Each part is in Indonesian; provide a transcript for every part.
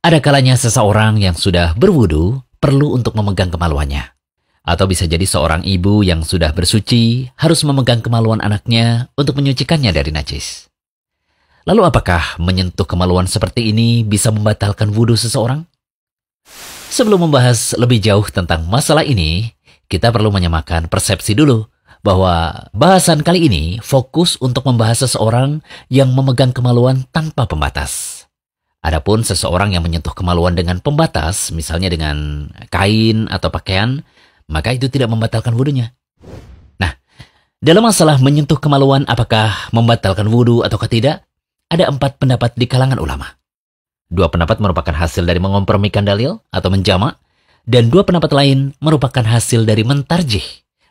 Ada kalanya seseorang yang sudah berwudu perlu untuk memegang kemaluannya. Atau bisa jadi seorang ibu yang sudah bersuci harus memegang kemaluan anaknya untuk menyucikannya dari najis. Lalu apakah menyentuh kemaluan seperti ini bisa membatalkan wudu seseorang? Sebelum membahas lebih jauh tentang masalah ini, kita perlu menyamakan persepsi dulu bahwa bahasan kali ini fokus untuk membahas seseorang yang memegang kemaluan tanpa pembatas. Adapun seseorang yang menyentuh kemaluan dengan pembatas, misalnya dengan kain atau pakaian, maka itu tidak membatalkan wudunya. Nah, dalam masalah menyentuh kemaluan apakah membatalkan wudu ataukah tidak, ada 4 pendapat di kalangan ulama. 2 pendapat merupakan hasil dari mengompromikan dalil atau menjamak, dan 2 pendapat lain merupakan hasil dari mentarjih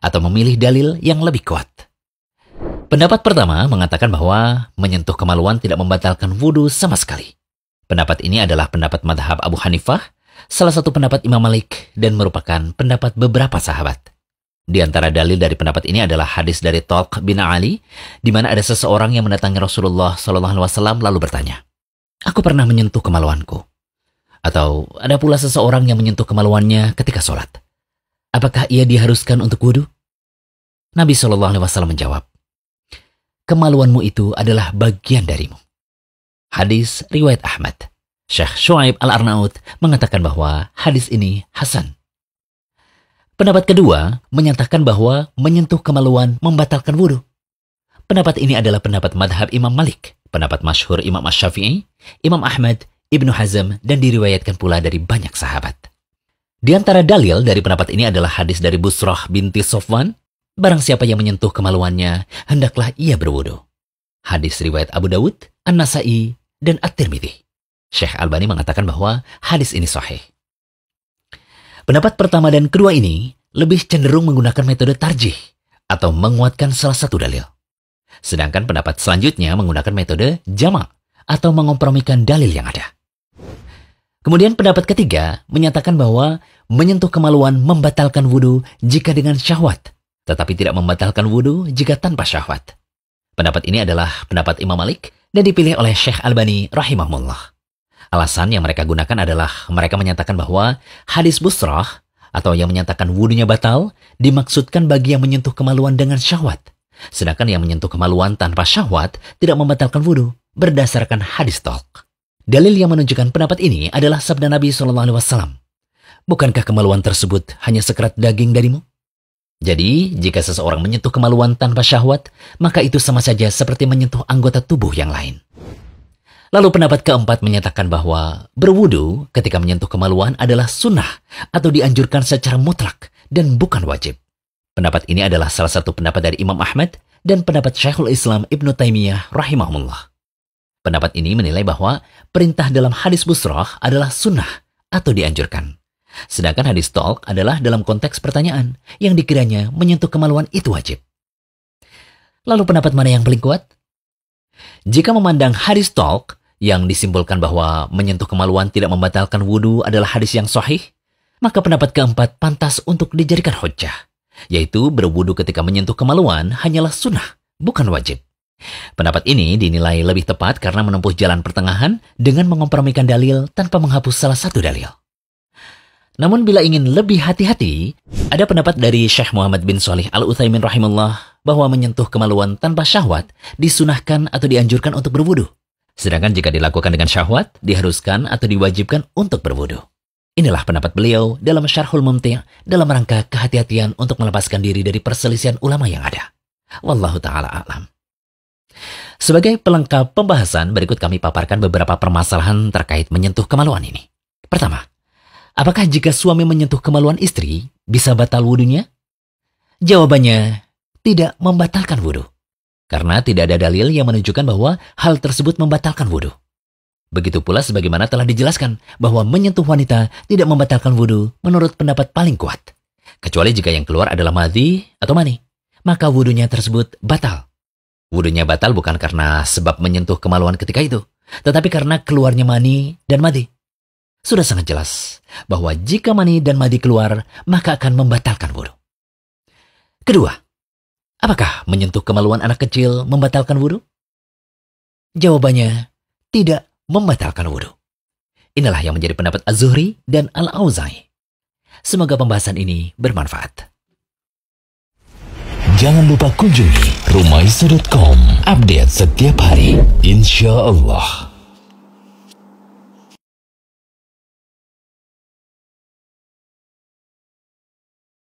atau memilih dalil yang lebih kuat. Pendapat pertama mengatakan bahwa menyentuh kemaluan tidak membatalkan wudu sama sekali. Pendapat ini adalah pendapat madhab Abu Hanifah, salah satu pendapat Imam Malik, dan merupakan pendapat beberapa sahabat. Di antara dalil dari pendapat ini adalah hadis dari Talq bin Ali, di mana ada seseorang yang mendatangi Rasulullah SAW lalu bertanya, "Aku pernah menyentuh kemaluanku." Atau ada pula seseorang yang menyentuh kemaluannya ketika sholat. Apakah ia diharuskan untuk wudu? Nabi SAW menjawab, "Kemaluanmu itu adalah bagian darimu." Hadis riwayat Ahmad. Syekh Shu'aib Al-Arnaud mengatakan bahwa hadis ini hasan. Pendapat kedua menyatakan bahwa menyentuh kemaluan membatalkan wudu. Pendapat ini adalah pendapat madhab Imam Malik, pendapat masyhur Imam Asy-Syafi'i, Imam Ahmad, Ibnu Hazm, dan diriwayatkan pula dari banyak sahabat. Di antara dalil dari pendapat ini adalah hadis dari Busrah binti Sofwan, "Barang siapa yang menyentuh kemaluannya, hendaklah ia berwudu." Hadis riwayat Abu Dawud, An-Nasai, dan At-Tirmidzi. Syekh Albani mengatakan bahwa hadis ini sahih. Pendapat pertama dan kedua ini lebih cenderung menggunakan metode tarjih atau menguatkan salah satu dalil. Sedangkan pendapat selanjutnya menggunakan metode jamak atau mengompromikan dalil yang ada. Kemudian pendapat ketiga menyatakan bahwa menyentuh kemaluan membatalkan wudu jika dengan syahwat, tetapi tidak membatalkan wudu jika tanpa syahwat. Pendapat ini adalah pendapat Imam Malik dan dipilih oleh Syekh Albani rahimahullah. Alasan yang mereka gunakan adalah mereka menyatakan bahwa hadis Busrah atau yang menyatakan wudunya batal dimaksudkan bagi yang menyentuh kemaluan dengan syahwat. Sedangkan yang menyentuh kemaluan tanpa syahwat tidak membatalkan wudu berdasarkan hadis Talq. Dalil yang menunjukkan pendapat ini adalah sabda Nabi SAW. "Bukankah kemaluan tersebut hanya sekerat daging darimu?" Jadi, jika seseorang menyentuh kemaluan tanpa syahwat, maka itu sama saja seperti menyentuh anggota tubuh yang lain. Lalu pendapat keempat menyatakan bahwa berwudu ketika menyentuh kemaluan adalah sunnah atau dianjurkan secara mutlak dan bukan wajib. Pendapat ini adalah salah satu pendapat dari Imam Ahmad dan pendapat Syekhul Islam Ibnu Taimiyah rahimahullah. Pendapat ini menilai bahwa perintah dalam hadis Busrah adalah sunnah atau dianjurkan. Sedangkan hadis Talq adalah dalam konteks pertanyaan yang dikiranya menyentuh kemaluan itu wajib. Lalu pendapat mana yang paling kuat? Jika memandang hadis Talq yang disimpulkan bahwa menyentuh kemaluan tidak membatalkan wudu adalah hadis yang sahih, maka pendapat keempat pantas untuk dijadikan hujjah, yaitu berwudu ketika menyentuh kemaluan hanyalah sunnah, bukan wajib. Pendapat ini dinilai lebih tepat karena menempuh jalan pertengahan dengan mengompromikan dalil tanpa menghapus salah satu dalil. Namun bila ingin lebih hati-hati, ada pendapat dari Syekh Muhammad bin Shalih Al-Utsaimin rahimahullah bahwa menyentuh kemaluan tanpa syahwat disunahkan atau dianjurkan untuk berwudu. Sedangkan jika dilakukan dengan syahwat, diharuskan atau diwajibkan untuk berwudu. Inilah pendapat beliau dalam Syarhul Mumti' dalam rangka kehati-hatian untuk melepaskan diri dari perselisihan ulama yang ada. Wallahu ta'ala a'lam. Sebagai pelengkap pembahasan, berikut kami paparkan beberapa permasalahan terkait menyentuh kemaluan ini. Pertama, apakah jika suami menyentuh kemaluan istri, bisa batal wudunya? Jawabannya, tidak membatalkan wudu. Karena tidak ada dalil yang menunjukkan bahwa hal tersebut membatalkan wudu. Begitu pula sebagaimana telah dijelaskan bahwa menyentuh wanita tidak membatalkan wudu menurut pendapat paling kuat. Kecuali jika yang keluar adalah madhi atau mani, maka wudunya tersebut batal. Wudunya batal bukan karena sebab menyentuh kemaluan ketika itu, tetapi karena keluarnya mani dan madhi. Sudah sangat jelas bahwa jika mani dan madhi keluar, maka akan membatalkan wudu. Kedua, apakah menyentuh kemaluan anak kecil membatalkan wudu? Jawabannya, tidak membatalkan wudu. Inilah yang menjadi pendapat Az-Zuhri dan Al-Auza'i. Semoga pembahasan ini bermanfaat. Jangan lupa kunjungi rumaiso.com. Update setiap hari, insya Allah.